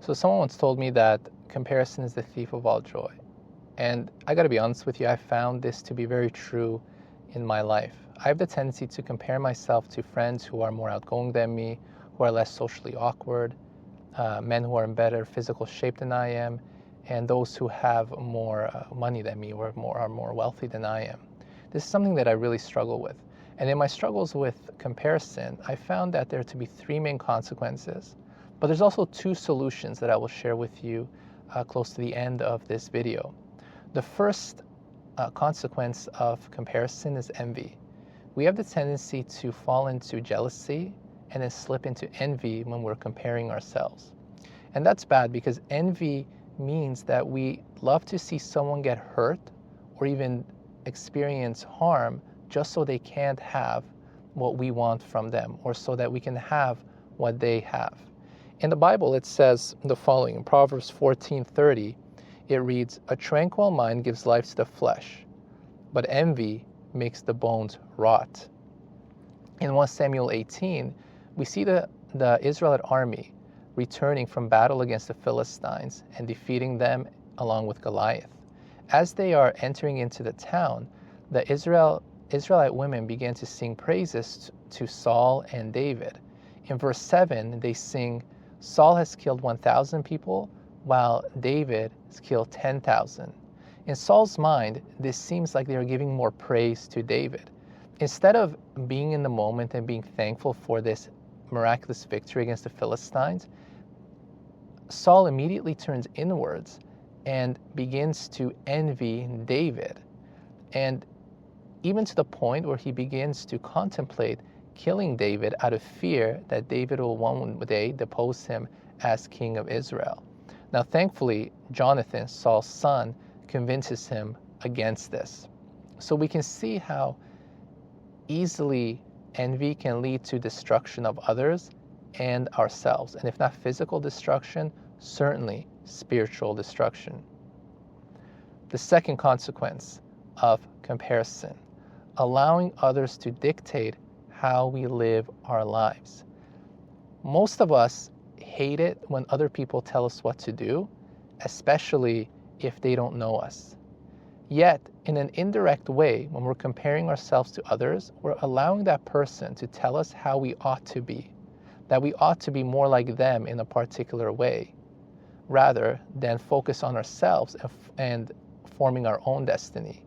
So someone once told me that comparison is the thief of all joy. And I got to be honest with you, I found this to be very true in my life. I have the tendency to compare myself to friends who are more outgoing than me, who are less socially awkward, men who are in better physical shape than I am, and those who have more money than me or are more wealthy than I am. This is something that I really struggle with. And in my struggles with comparison, I found that there are to be three main consequences. But there's also two solutions that I will share with you close to the end of this video. The first consequence of comparison is envy. We have the tendency to fall into jealousy and then slip into envy when we're comparing ourselves. And that's bad because envy means that we love to see someone get hurt or even experience harm just so they can't have what we want from them, or so that we can have what they have. In the Bible, it says the following. In Proverbs 14:30, it reads, "A tranquil mind gives life to the flesh, but envy makes the bones rot." In 1 Samuel 18, we see the Israelite army returning from battle against the Philistines and defeating them along with Goliath. As they are entering into the town, the Israelite women began to sing praises to Saul and David. In verse 7, they sing, "Saul has killed 1,000 people, while David has killed 10,000. In Saul's mind, this seems like they are giving more praise to David. Instead of being in the moment and being thankful for this miraculous victory against the Philistines, Saul immediately turns inwards and begins to envy David. And even to the point where he begins to contemplate killing David out of fear that David will one day depose him as king of Israel. Now, thankfully, Jonathan, Saul's son, convinces him against this. So we can see how easily envy can lead to destruction of others and ourselves. And if not physical destruction, certainly spiritual destruction. The second consequence of comparison, allowing others to dictate how we live our lives. Most of us hate it when other people tell us what to do, especially if they don't know us. Yet, in an indirect way, when we're comparing ourselves to others, we're allowing that person to tell us how we ought to be, that we ought to be more like them in a particular way, rather than focus on ourselves and forming our own destiny.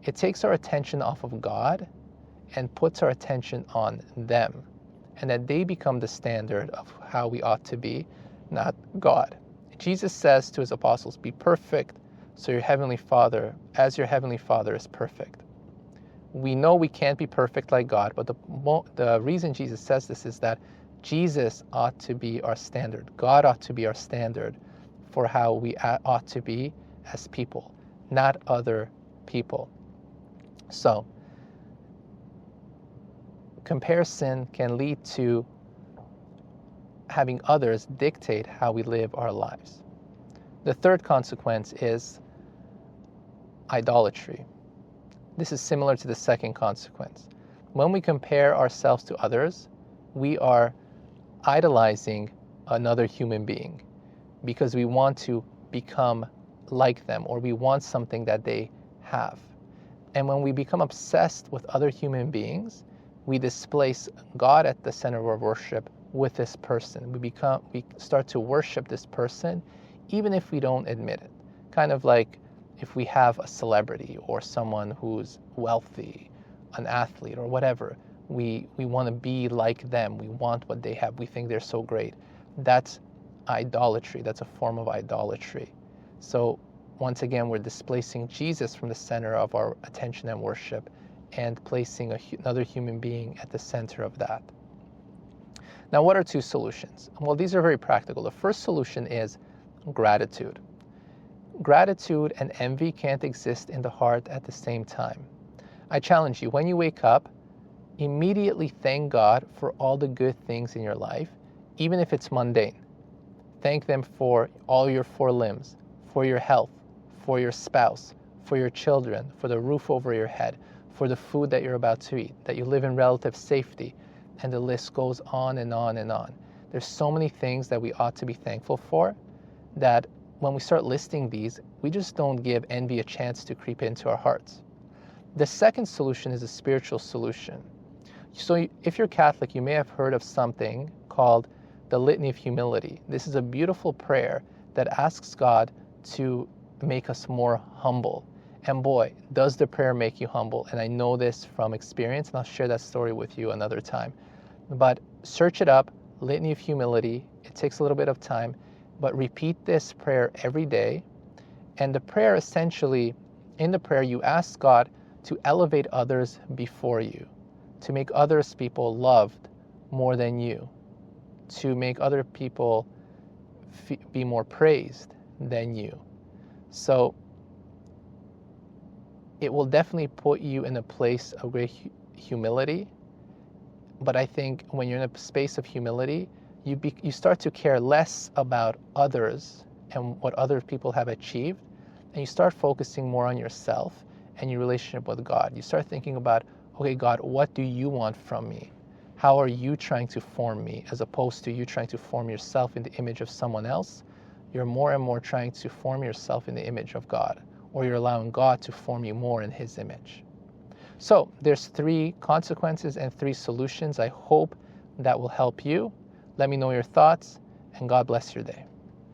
It takes our attention off of God and puts our attention on them, and that they become the standard of how we ought to be, not God. Jesus says to his apostles, "Be perfect, so your heavenly Father, as your heavenly Father is perfect." We know we can't be perfect like God, but the reason Jesus says this is that Jesus ought to be our standard. God ought to be our standard for how we ought to be as people, not other people. So, comparison can lead to having others dictate how we live our lives. The third consequence is idolatry. This is similar to the second consequence. When we compare ourselves to others, we are idolizing another human being because we want to become like them, or we want something that they have. And when we become obsessed with other human beings, we displace God at the center of our worship with this person. We start to worship this person even if we don't admit it. Kind of like if we have a celebrity or someone who's wealthy, an athlete or whatever, we want to be like them. We want what they have. We think they're so great. That's idolatry. That's a form of idolatry. So once again, we're displacing Jesus from the center of our attention and worship and placing another human being at the center of that. Now, what are two solutions? Well, these are very practical. The first solution is gratitude. Gratitude and envy can't exist in the heart at the same time. I challenge you, when you wake up, immediately thank God for all the good things in your life, even if it's mundane. Thank them for all your four limbs, for your health, for your spouse, for your children, for the roof over your head, for the food that you're about to eat, that you live in relative safety, and the list goes on and on and on. There's so many things that we ought to be thankful for, that when we start listing these, we just don't give envy a chance to creep into our hearts. The second solution is a spiritual solution. So if you're Catholic, you may have heard of something called the Litany of Humility. This is a beautiful prayer that asks God to make us more humble. And boy, does the prayer make you humble. And I know this from experience, and I'll share that story with you another time. But search it up, Litany of Humility. It takes a little bit of time, but repeat this prayer every day. And the prayer essentially, in the prayer, you ask God to elevate others before you, to make others people loved more than you, to make other people be more praised than you. So it will definitely put you in a place of great humility. But I think when you're in a space of humility, you start to care less about others and what other people have achieved, and you start focusing more on yourself and your relationship with God. You start thinking about, okay, God, what do you want from me? How are you trying to form me? As opposed to you trying to form yourself in the image of someone else, you're more and more trying to form yourself in the image of God, or you're allowing God to form you more in His image. So there's 3 consequences and 3 solutions. I hope that will help you. Let me know your thoughts, and God bless your day.